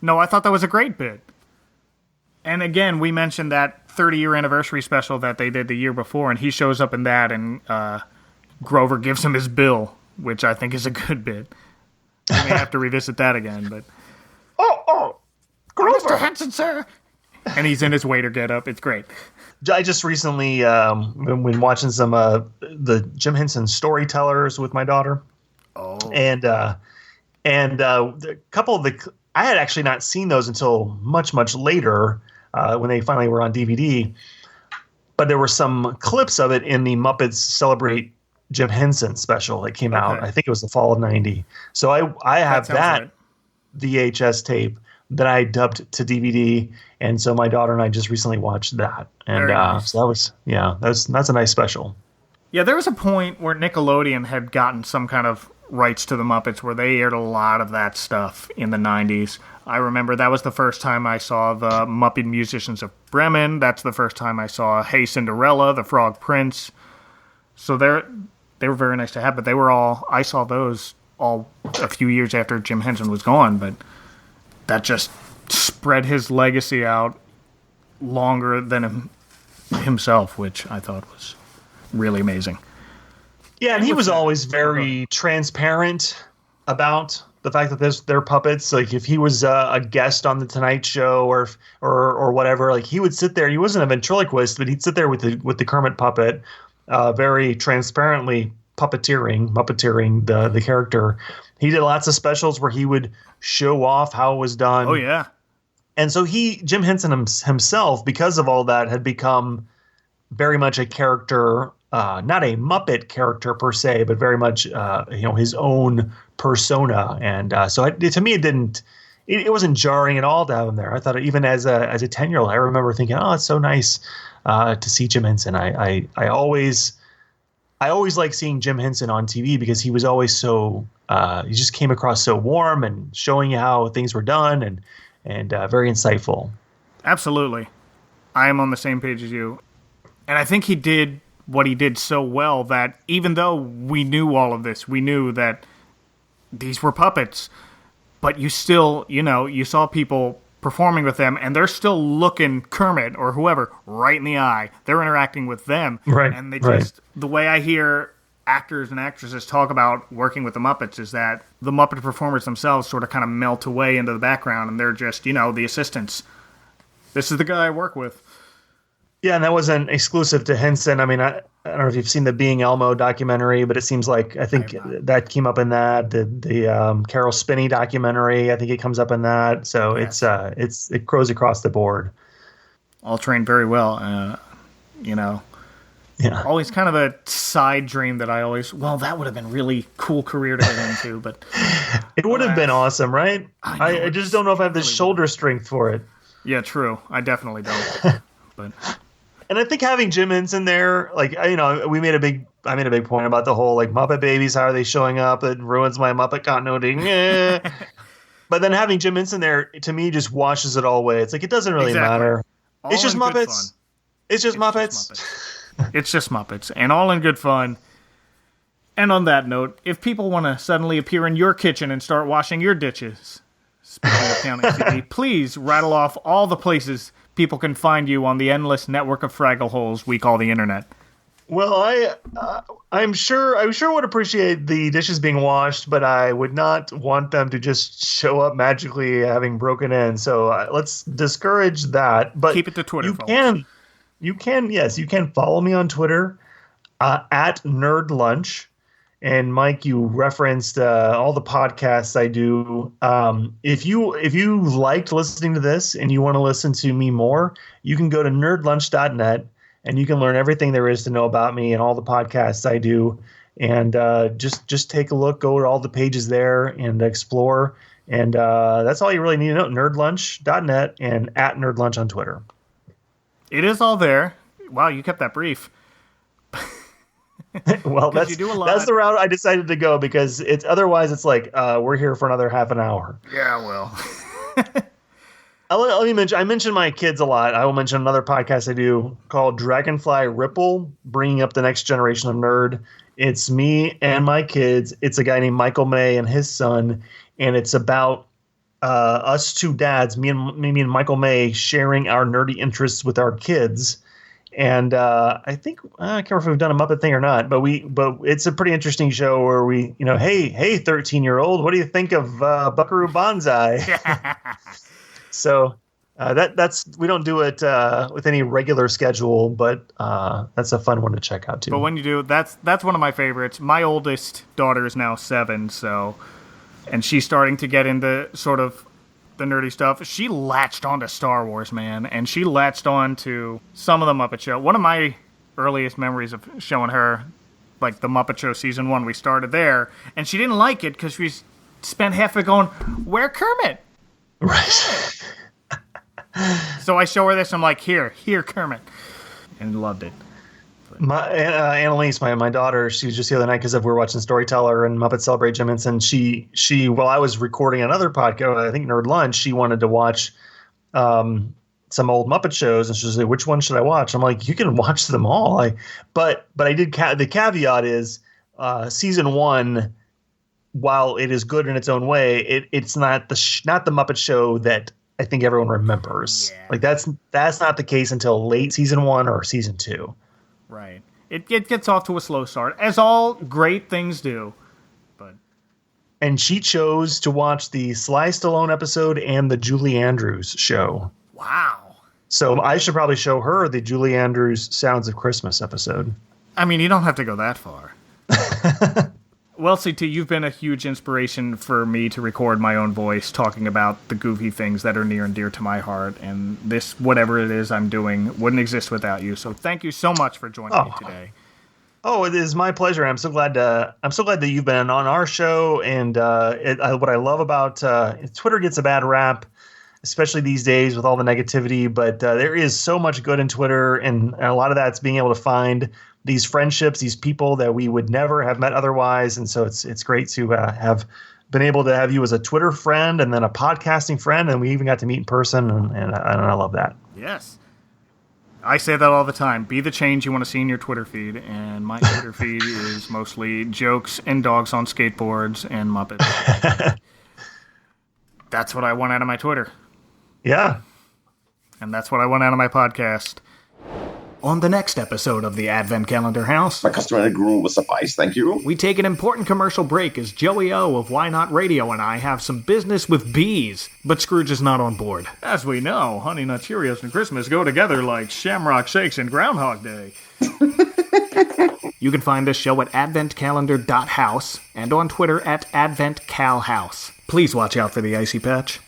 No, I thought that was a great bit. And again, we mentioned that 30-year anniversary special that they did the year before, and he shows up in that, and Grover gives him his bill, which I think is a good bit. I may have to revisit that again, but... Oh, Grover! Mr. Henson, sir! And he's in his waiter getup. It's great. I just recently, when watching some the Jim Henson Storytellers with my daughter, and a couple of the... I had actually not seen those until much, much later when they finally were on DVD. But there were some clips of it in the Muppets Celebrate Jim Henson special that came out. I think it was the fall of '90. So I have that VHS tape that I dubbed to DVD, and so my daughter and I just recently watched that. And nice. So that was that's a nice special. Yeah, there was a point where Nickelodeon had gotten some kind of rights to the Muppets where they aired a lot of that stuff in the 90s. I remember that was the first time I saw the Muppet Musicians of Bremen. That's the first time I saw Hey Cinderella, The Frog Prince. So they were very nice to have, but I saw those all a few years after Jim Henson was gone, but that just spread his legacy out longer than himself, which I thought was really amazing. Yeah, and he was always very transparent about the fact that they're puppets. Like if he was a guest on the Tonight Show or whatever, like he would sit there. He wasn't a ventriloquist, but he'd sit there with the Kermit puppet, very transparently puppeteering the character. He did lots of specials where he would show off how it was done. Oh yeah, and so Jim Henson himself, because of all that, had become very much a character. Not a Muppet character per se, but very much his own persona, and so to me it wasn't jarring at all to have him there. I thought even as a 10-year-old, I remember thinking, oh, it's so nice to see Jim Henson. I always like seeing Jim Henson on TV because he was always so he just came across so warm and showing you how things were done and very insightful. Absolutely, I am on the same page as you, and I think he did what he did so well that even though we knew all of this, we knew that these were puppets, but you still, you saw people performing with them and they're still looking Kermit or whoever right in the eye. They're interacting with them. Right. And they just, the way I hear actors and actresses talk about working with the Muppets is that the Muppet performers themselves sort of kind of melt away into the background and they're just, the assistants. This is the guy I work with. Yeah, and that wasn't exclusive to Henson. I mean, I don't know if you've seen the Being Elmo documentary, but it seems like I think that came up in that. The Carol Spinney documentary, I think it comes up in that. So it grows across the board. All trained very well. Yeah. Always kind of a side dream that that would have been really cool career to get into, but it would have been awesome, right? I just don't know if I have the shoulder strength for it. Yeah, true. I definitely don't. But. And I think having Jim Henson there, I made a big point about the whole Muppet Babies. How are they showing up? It ruins my Muppet continuity. But then having Jim Henson there, to me, just washes it all away. It's like it doesn't really matter. It's just Muppets. It's just Muppets. It's just Muppets, and all in good fun. And on that note, if people want to suddenly appear in your kitchen and start washing your dishes, speaking of counting CD, please rattle off all the places people can find you on the endless network of Fraggle holes we call the internet. Well, I'm sure would appreciate the dishes being washed, but I would not want them to just show up magically having broken in. So let's discourage that. But keep it to Twitter. You can follow me on Twitter at Nerd Lunch. And Mike, you referenced all the podcasts I do. If you liked listening to this and you want to listen to me more, you can go to nerdlunch.net and you can learn everything there is to know about me and all the podcasts I do. And just take a look, go to all the pages there and explore. And that's all you really need to know. Nerdlunch.net and at nerdlunch on Twitter. It is all there. Wow, you kept that brief. Well, that's the route I decided to go because otherwise it's like we're here for another half an hour. Yeah, well. Let me mention. I mention my kids a lot. I will mention another podcast I do called Dragonfly Ripple, bringing up the next generation of nerd. It's me and my kids. It's a guy named Michael May and his son, and it's about us two dads, me and Michael May, sharing our nerdy interests with our kids. And I think I can't remember if we've done a Muppet thing or not, but it's a pretty interesting show where we, hey, 13-year-old, what do you think of Buckaroo Banzai? So that's we don't do it with any regular schedule, but that's a fun one to check out too. But when you do, that's one of my favorites. My oldest daughter is now 7, and she's starting to get into sort of the nerdy stuff. She latched onto Star Wars, man, and she latched on to some of the Muppet Show. One of my earliest memories of showing her, like the Muppet Show season 1, we started there, and she didn't like it because we spent half of it going, "Where Kermit?" Right. So I show her this. I'm like, here, Kermit, and loved it. My Annalise, my daughter, she was just the other night because we were watching Storyteller and Muppet Celebrate Jim Henson. She while I was recording another podcast, I think Nerd Lunch, she wanted to watch some old Muppet shows, and she was like, "Which one should I watch?" I'm like, "You can watch them all." But I did. The caveat is season 1, while it is good in its own way, it's not the Muppet Show that I think everyone remembers. Yeah. Like that's not the case until late season 1 or season 2. Right. It gets off to a slow start, as all great things do. And she chose to watch the Sly Stallone episode and the Julie Andrews show. Wow. So I should probably show her the Julie Andrews Sounds of Christmas episode. I mean, you don't have to go that far. Well, CT, you've been a huge inspiration for me to record my own voice talking about the goofy things that are near and dear to my heart, and this, whatever it is I'm doing, wouldn't exist without you. So thank you so much for joining me today. Oh, it is my pleasure. I'm so glad that you've been on our show, and what I love about Twitter gets a bad rap, especially these days with all the negativity, but there is so much good in Twitter, and a lot of that's being able to find these friendships, these people that we would never have met otherwise. And so it's great to have been able to have you as a Twitter friend and then a podcasting friend. And we even got to meet in person. And I love that. Yes. I say that all the time. Be the change you want to see in your Twitter feed. And my Twitter feed is mostly jokes and dogs on skateboards and Muppets. That's what I want out of my Twitter. Yeah. And that's what I want out of my podcast. On the next episode of the Advent Calendar House, my customary gruel will suffice, thank you. We take an important commercial break as Joey O of Why Not Radio and I have some business with bees, but Scrooge is not on board. As we know, Honey Nut Cheerios and Christmas go together like Shamrock Shakes and Groundhog Day. You can find this show at adventcalendar.house and on Twitter at adventcalhouse. Please watch out for the icy patch.